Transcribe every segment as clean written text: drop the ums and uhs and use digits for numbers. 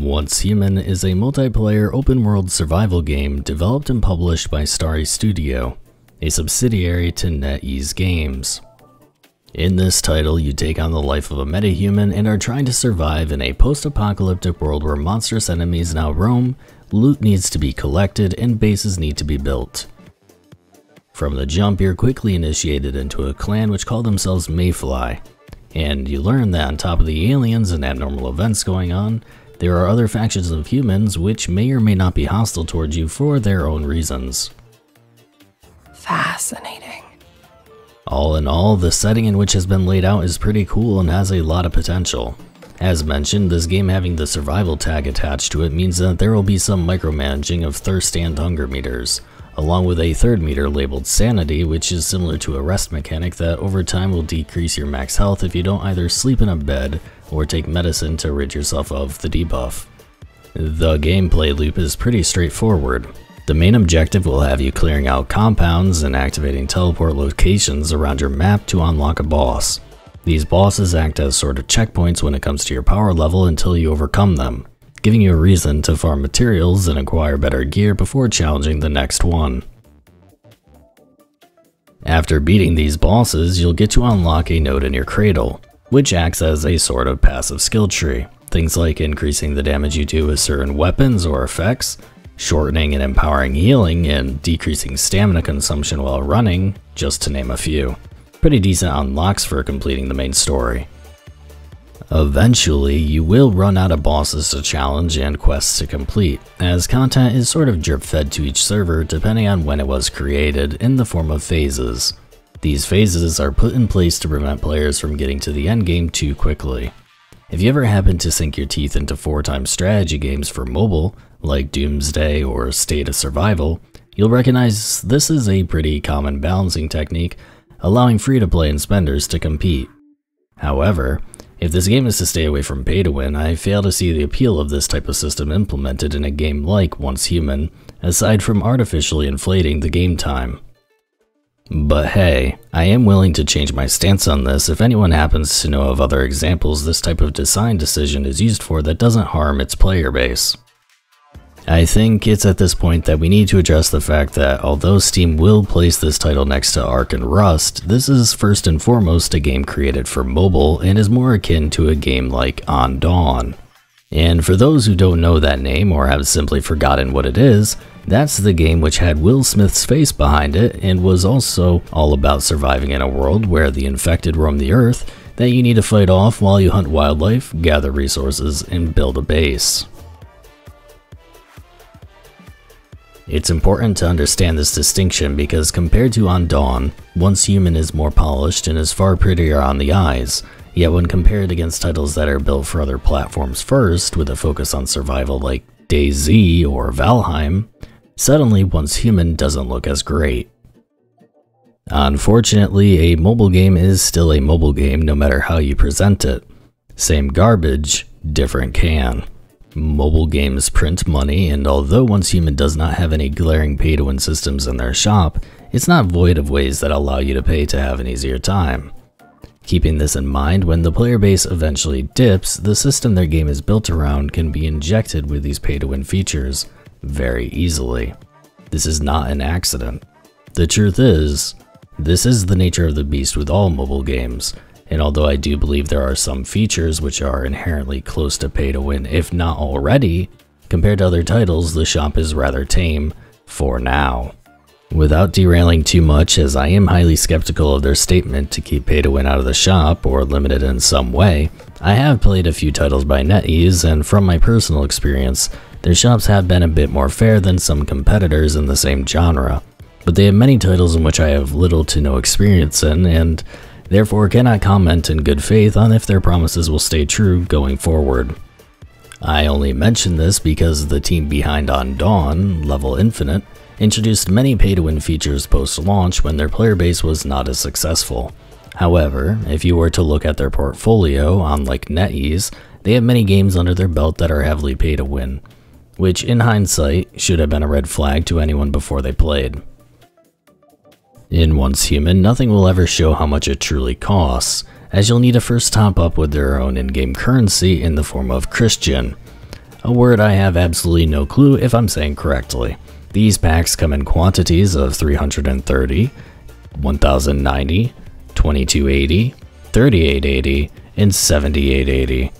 Once Human is a multiplayer open-world survival game developed and published by Starry Studio, a subsidiary to NetEase Games. In this title, you take on the life of a metahuman and are trying to survive in a post-apocalyptic world where monstrous enemies now roam, loot needs to be collected, and bases need to be built. From the jump, you're quickly initiated into a clan which call themselves Mayfly, and you learn that on top of the aliens and abnormal events going on, there are other factions of humans which may or may not be hostile towards you for their own reasons. Fascinating. All in all, the setting in which has been laid out is pretty cool and has a lot of potential. As mentioned, this game having the survival tag attached to it means that there will be some micromanaging of thirst and hunger meters, along with a third meter labeled sanity, which is similar to a rest mechanic that over time will decrease your max health if you don't either sleep in a bed or take medicine to rid yourself of the debuff. The gameplay loop is pretty straightforward. The main objective will have you clearing out compounds and activating teleport locations around your map to unlock a boss. These bosses act as sort of checkpoints when it comes to your power level until you overcome them, giving you a reason to farm materials and acquire better gear before challenging the next one. After beating these bosses, you'll get to unlock a node in your cradle, which acts as a sort of passive skill tree. Things like increasing the damage you do with certain weapons or effects, shortening and empowering healing, and decreasing stamina consumption while running, just to name a few. Pretty decent unlocks for completing the main story. Eventually, you will run out of bosses to challenge and quests to complete, as content is sort of drip-fed to each server depending on when it was created in the form of phases. These phases are put in place to prevent players from getting to the endgame too quickly. If you ever happen to sink your teeth into 4-time strategy games for mobile, like Doomsday or State of Survival, you'll recognize this is a pretty common balancing technique, allowing free-to-play and spenders to compete. However, if this game is to stay away from pay-to-win, I fail to see the appeal of this type of system implemented in a game like Once Human, aside from artificially inflating the game time. But hey, I am willing to change my stance on this if anyone happens to know of other examples this type of design decision is used for that doesn't harm its player base. I think it's at this point that we need to address the fact that although Steam will place this title next to Ark and Rust, this is first and foremost a game created for mobile and is more akin to a game like On Dawn. And for those who don't know that name or have simply forgotten what it is, that's the game which had Will Smith's face behind it and was also all about surviving in a world where the infected roam the earth that you need to fight off while you hunt wildlife, gather resources, and build a base. It's important to understand this distinction because compared to On Dawn, Once Human is more polished and is far prettier on the eyes, yet when compared against titles that are built for other platforms first with a focus on survival like DayZ or Valheim, suddenly Once Human doesn't look as great. Unfortunately, a mobile game is still a mobile game no matter how you present it. Same garbage, different can. Mobile games print money, and although Once Human does not have any glaring pay-to-win systems in their shop, it's not void of ways that allow you to pay to have an easier time. Keeping this in mind, when the player base eventually dips, the system their game is built around can be injected with these pay-to-win features very easily. This is not an accident. The truth is, this is the nature of the beast with all mobile games. And although I do believe there are some features which are inherently close to pay to win, if not already, compared to other titles, the shop is rather tame for now. Without derailing too much, as I am highly skeptical of their statement to keep pay to win out of the shop or limit it in some way, I have played a few titles by NetEase, and from my personal experience, their shops have been a bit more fair than some competitors in the same genre. But they have many titles in which I have little to no experience in, and therefore cannot comment in good faith on if their promises will stay true going forward. I only mention this because the team behind On Dawn, Level Infinite, introduced many pay-to-win features post-launch when their player base was not as successful. However, if you were to look at their portfolio, unlike NetEase, they have many games under their belt that are heavily pay-to-win, which in hindsight should have been a red flag to anyone before they played. In Once Human, nothing will ever show how much it truly costs, as you'll need to first top up with their own in-game currency in the form of Christian. a word I have absolutely no clue if I'm saying correctly. These packs come in quantities of 330, 1090, 2280, 3880, and 7880.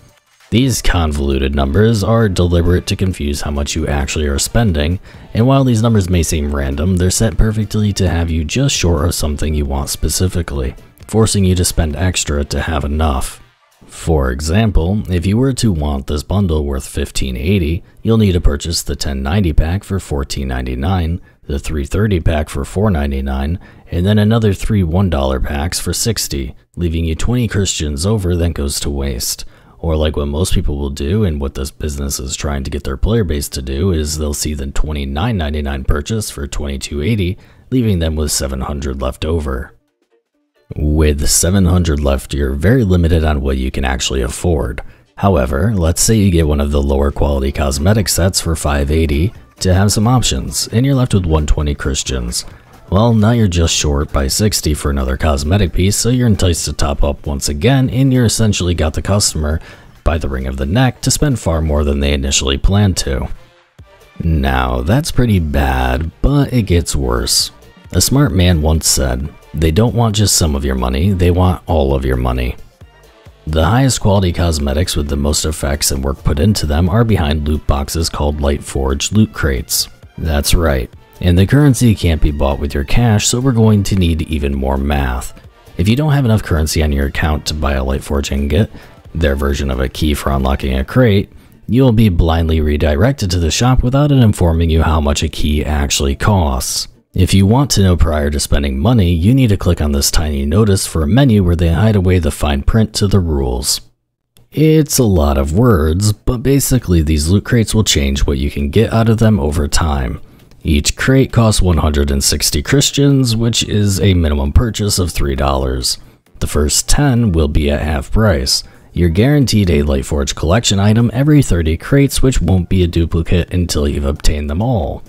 These convoluted numbers are deliberate to confuse how much you actually are spending, and while these numbers may seem random, they're set perfectly to have you just short of something you want specifically, forcing you to spend extra to have enough. For example, if you were to want this bundle worth $15.80, you'll need to purchase the 1090 pack for $14.99, the 330 pack for $4.99, and then another 3 $1 packs for $60, leaving you 20 Christians over that goes to waste. Or like what most people will do, and what this business is trying to get their player base to do, is they'll see the $29.99 purchase for $22.80, leaving them with $700 left over. With $700 left, you're very limited on what you can actually afford. However, let's say you get one of the lower quality cosmetic sets for $5.80 to have some options, and you're left with 120 Christians. Well, now you're just short by 60 for another cosmetic piece, so you're enticed to top up once again, and you're essentially got the customer by the ring of the neck to spend far more than they initially planned to. Now, that's pretty bad, but it gets worse. A smart man once said, "They don't want just some of your money, they want all of your money." The highest quality cosmetics with the most effects and work put into them are behind loot boxes called Lightforged loot crates. That's right, and the currency can't be bought with your cash, so we're going to need even more math. If you don't have enough currency on your account to buy a Lightforged ingot, their version of a key for unlocking a crate, you'll be blindly redirected to the shop without it informing you how much a key actually costs. If you want to know prior to spending money, you need to click on this tiny notice for a menu where they hide away the fine print to the rules. It's a lot of words, but basically these loot crates will change what you can get out of them over time. Each crate costs 160 Christians, which is a minimum purchase of $3. The first 10 will be at half price. You're guaranteed a Lightforged collection item every 30 crates, which won't be a duplicate until you've obtained them all.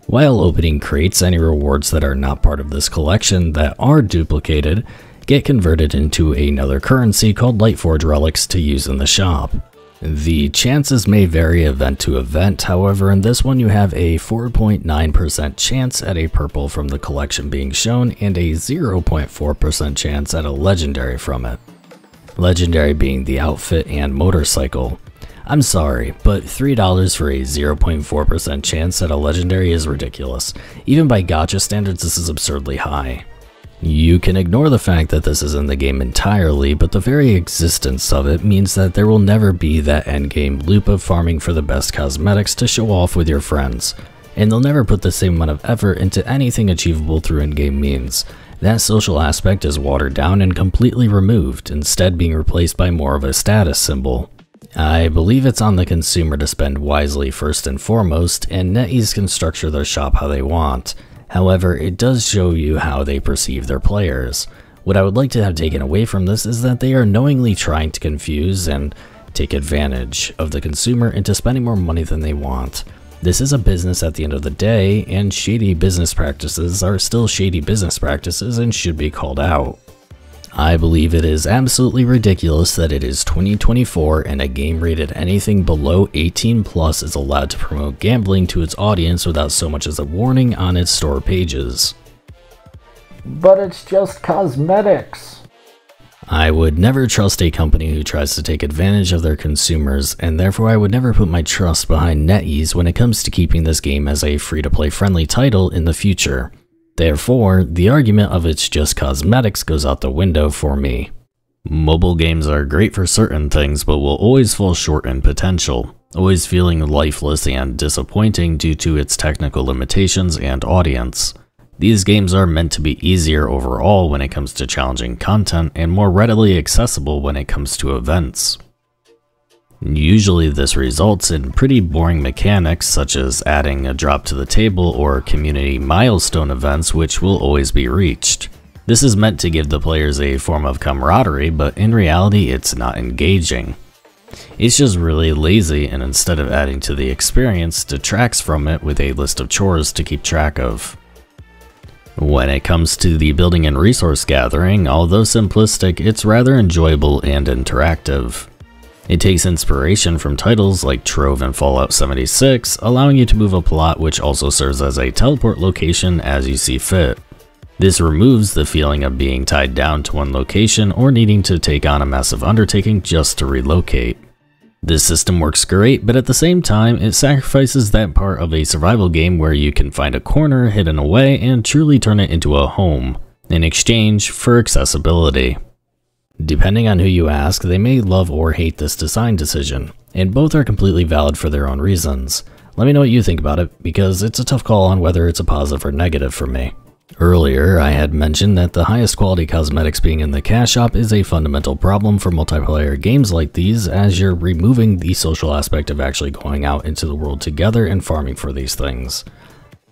While opening crates, any rewards that are not part of this collection that are duplicated get converted into another currency called Lightforged relics to use in the shop. The chances may vary event to event, however in this one you have a 4.9% chance at a purple from the collection being shown and a 0.4% chance at a legendary from it. Legendary being the outfit and motorcycle. I'm sorry, but $3 for a 0.4% chance at a legendary is ridiculous. Even by gacha standards, this is absurdly high. You can ignore the fact that this is in the game entirely, but the very existence of it means that there will never be that endgame loop of farming for the best cosmetics to show off with your friends, and they'll never put the same amount of effort into anything achievable through in-game means. That social aspect is watered down and completely removed, instead being replaced by more of a status symbol. I believe it's on the consumer to spend wisely first and foremost, and NetEase can structure their shop how they want. However, it does show you how they perceive their players. What I would like to have taken away from this is that they are knowingly trying to confuse and take advantage of the consumer into spending more money than they want. This is a business at the end of the day, and shady business practices are still shady business practices and should be called out. I believe it is absolutely ridiculous that it is 2024 and a game rated anything below 18 plus is allowed to promote gambling to its audience without so much as a warning on its store pages. But it's just cosmetics. I would never trust a company who tries to take advantage of their consumers, and therefore I would never put my trust behind NetEase when it comes to keeping this game as a free-to-play friendly title in the future. Therefore, the argument of it's just cosmetics goes out the window for me. Mobile games are great for certain things, but will always fall short in potential, always feeling lifeless and disappointing due to its technical limitations and audience. These games are meant to be easier overall when it comes to challenging content and more readily accessible when it comes to events. Usually this results in pretty boring mechanics such as adding a drop to the table or community milestone events which will always be reached. This is meant to give the players a form of camaraderie, but in reality it's not engaging. It's just really lazy, and instead of adding to the experience, detracts from it with a list of chores to keep track of. When it comes to the building and resource gathering, although simplistic, it's rather enjoyable and interactive. It takes inspiration from titles like Trove and Fallout 76, allowing you to move a plot which also serves as a teleport location as you see fit. This removes the feeling of being tied down to one location or needing to take on a massive undertaking just to relocate. This system works great, but at the same time, it sacrifices that part of a survival game where you can find a corner hidden away and truly turn it into a home, in exchange for accessibility. Depending on who you ask, they may love or hate this design decision, and both are completely valid for their own reasons. Let me know what you think about it, because it's a tough call on whether it's a positive or negative for me. Earlier, I had mentioned that the highest quality cosmetics being in the cash shop is a fundamental problem for multiplayer games like these, as you're removing the social aspect of actually going out into the world together and farming for these things.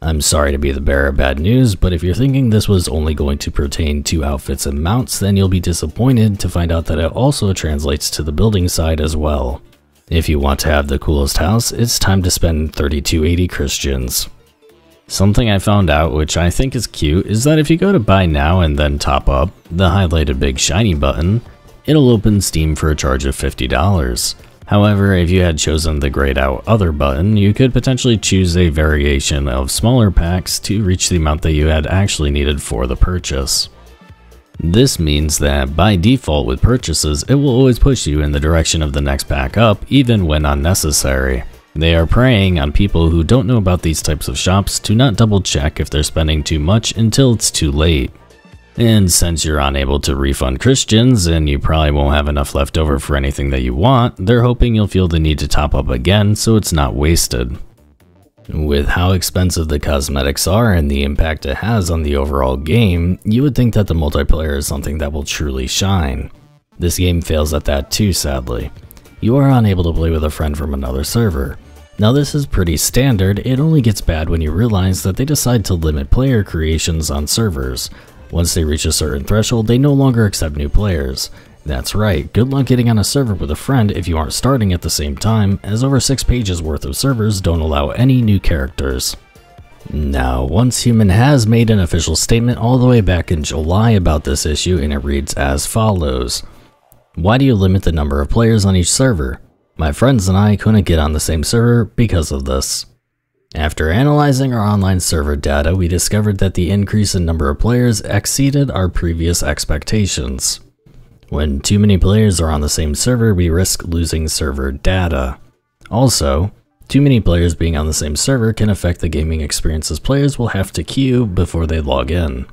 I'm sorry to be the bearer of bad news, but if you're thinking this was only going to pertain to outfits and mounts, then you'll be disappointed to find out that it also translates to the building side as well. If you want to have the coolest house, it's time to spend 3280 Christians. Something I found out, which I think is cute, is that if you go to buy now and then top up, the highlighted big shiny button, it'll open Steam for a charge of $50. However, if you had chosen the grayed out other button, you could potentially choose a variation of smaller packs to reach the amount that you had actually needed for the purchase. This means that by default with purchases, it will always push you in the direction of the next pack up, even when unnecessary. They are preying on people who don't know about these types of shops to not double check if they're spending too much until it's too late. And since you're unable to refund Christians and you probably won't have enough left over for anything that you want, they're hoping you'll feel the need to top up again so it's not wasted. With how expensive the cosmetics are and the impact it has on the overall game, you would think that the multiplayer is something that will truly shine. This game fails at that too, sadly. You are unable to play with a friend from another server. Now this is pretty standard, it only gets bad when you realize that they decide to limit player creations on servers. Once they reach a certain threshold, they no longer accept new players. That's right, good luck getting on a server with a friend if you aren't starting at the same time, as over 6 pages worth of servers don't allow any new characters. Now, Once Human has made an official statement all the way back in July about this issue, and it reads as follows. Why do you limit the number of players on each server? My friends and I couldn't get on the same server because of this. After analyzing our online server data, we discovered that the increase in number of players exceeded our previous expectations. When too many players are on the same server, we risk losing server data. Also, too many players being on the same server can affect the gaming experience, as players will have to queue before they log in.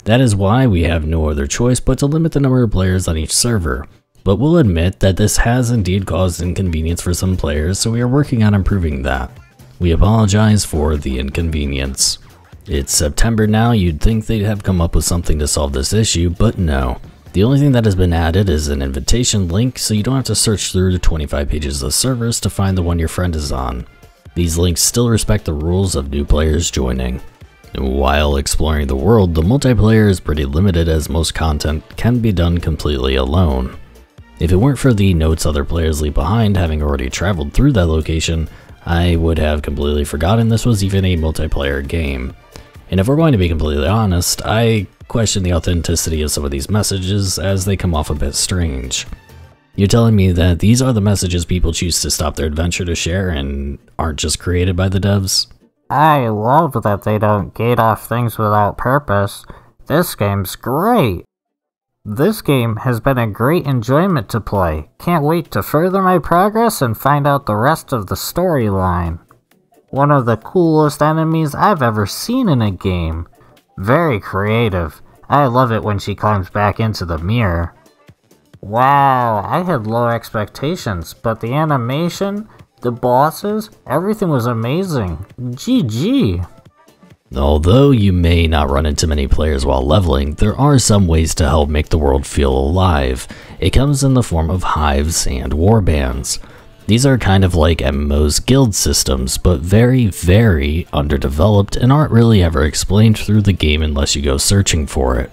That is why we have no other choice but to limit the number of players on each server. But we'll admit that this has indeed caused inconvenience for some players, so we are working on improving that. We apologize for the inconvenience. It's September now, you'd think they'd have come up with something to solve this issue, but no. The only thing that has been added is an invitation link, so you don't have to search through the 25 pages of servers to find the one your friend is on. These links still respect the rules of new players joining. While exploring the world, the multiplayer is pretty limited, as most content can be done completely alone. If it weren't for the notes other players leave behind, having already traveled through that location, I would have completely forgotten this was even a multiplayer game. And if we're going to be completely honest, I question the authenticity of some of these messages, as they come off a bit strange. You're telling me that these are the messages people choose to stop their adventure to share and aren't just created by the devs? I love that they don't gate off things without purpose. This game's great. This game has been a great enjoyment to play. Can't wait to further my progress and find out the rest of the storyline. One of the coolest enemies I've ever seen in a game. Very creative. I love it when she climbs back into the mirror. Wow, I had low expectations, but the animation, the bosses, everything was amazing. GG. Although you may not run into many players while leveling, there are some ways to help make the world feel alive. It comes in the form of hives and warbands. These are kind of like MMO's guild systems, but very, very underdeveloped and aren't really ever explained through the game unless you go searching for it.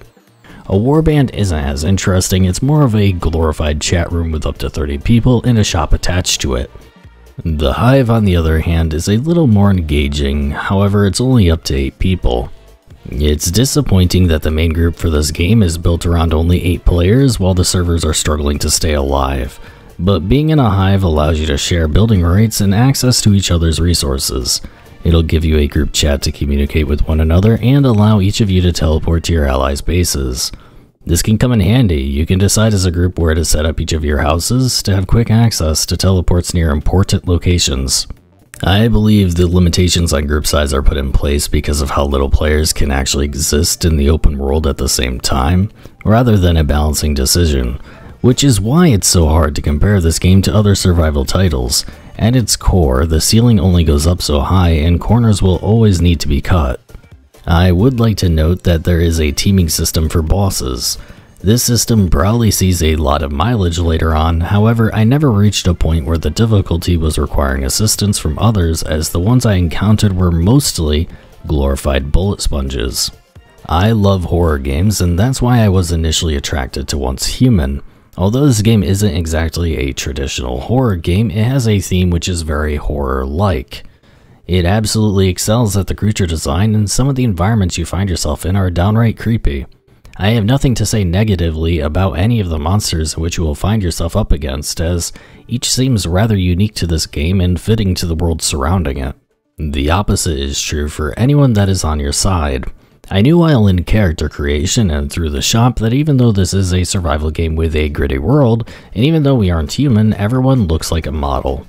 A warband isn't as interesting, it's more of a glorified chat room with up to 30 people and a shop attached to it. The hive, on the other hand, is a little more engaging, however it's only up to 8 people. It's disappointing that the main group for this game is built around only 8 players while the servers are struggling to stay alive. But being in a hive allows you to share building rights and access to each other's resources. It'll give you a group chat to communicate with one another and allow each of you to teleport to your allies' bases. This can come in handy. You can decide as a group where to set up each of your houses to have quick access to teleports near important locations. I believe the limitations on group size are put in place because of how little players can actually exist in the open world at the same time, rather than a balancing decision, which is why it's so hard to compare this game to other survival titles. At its core, the ceiling only goes up so high and corners will always need to be cut. I would like to note that there is a teaming system for bosses. This system probably sees a lot of mileage later on, however I never reached a point where the difficulty was requiring assistance from others, as the ones I encountered were mostly glorified bullet sponges. I love horror games, and that's why I was initially attracted to Once Human. Although this game isn't exactly a traditional horror game, it has a theme which is very horror-like. It absolutely excels at the creature design, and some of the environments you find yourself in are downright creepy. I have nothing to say negatively about any of the monsters in which you will find yourself up against, as each seems rather unique to this game and fitting to the world surrounding it. The opposite is true for anyone that is on your side. I knew while in character creation and through the shop that even though this is a survival game with a gritty world, and even though we aren't human, everyone looks like a model.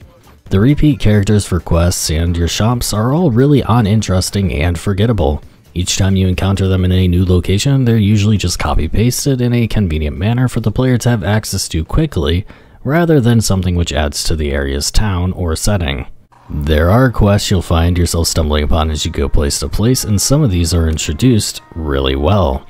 The repeat characters for quests and your shops are all really uninteresting and forgettable. Each time you encounter them in a new location, they're usually just copy-pasted in a convenient manner for the player to have access to quickly, rather than something which adds to the area's town or setting. There are quests you'll find yourself stumbling upon as you go place to place, and some of these are introduced really well.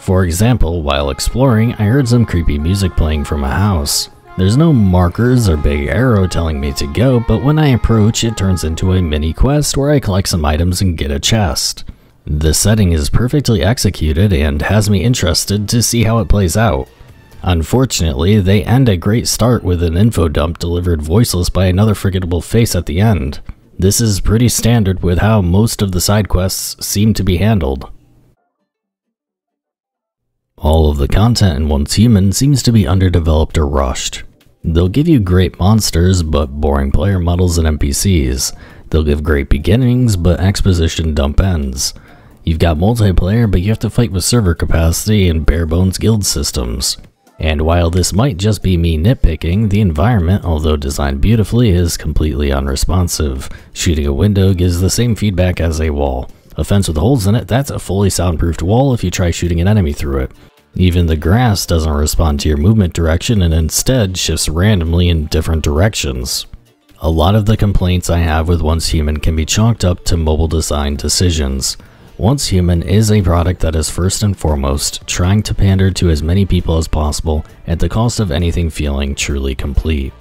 For example, while exploring, I heard some creepy music playing from a house. There's no markers or big arrow telling me to go, but when I approach, it turns into a mini quest where I collect some items and get a chest. The setting is perfectly executed and has me interested to see how it plays out. Unfortunately, they end a great start with an info dump delivered voiceless by another forgettable face at the end. This is pretty standard with how most of the side quests seem to be handled. All of the content in Once Human seems to be underdeveloped or rushed. They'll give you great monsters, but boring player models and NPCs. They'll give great beginnings, but exposition dump ends. You've got multiplayer, but you have to fight with server capacity and bare-bones guild systems. And while this might just be me nitpicking, the environment, although designed beautifully, is completely unresponsive. Shooting a window gives the same feedback as a wall. A fence with holes in it, that's a fully soundproofed wall if you try shooting an enemy through it. Even the grass doesn't respond to your movement direction and instead shifts randomly in different directions. A lot of the complaints I have with Once Human can be chalked up to mobile design decisions. Once Human is a product that is first and foremost trying to pander to as many people as possible at the cost of anything feeling truly complete.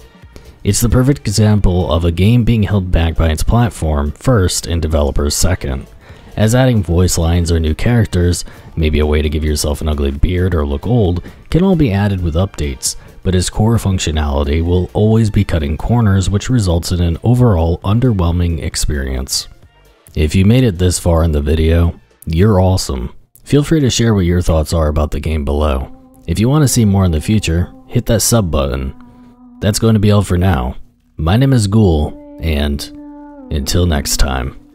It's the perfect example of a game being held back by its platform first and developers second, as adding voice lines or new characters, maybe a way to give yourself an ugly beard or look old, can all be added with updates, but its core functionality will always be cutting corners, which results in an overall underwhelming experience. If you made it this far in the video, you're awesome. Feel free to share what your thoughts are about the game below. If you want to see more in the future, hit that sub button. That's going to be all for now. My name is Ghoul, and until next time.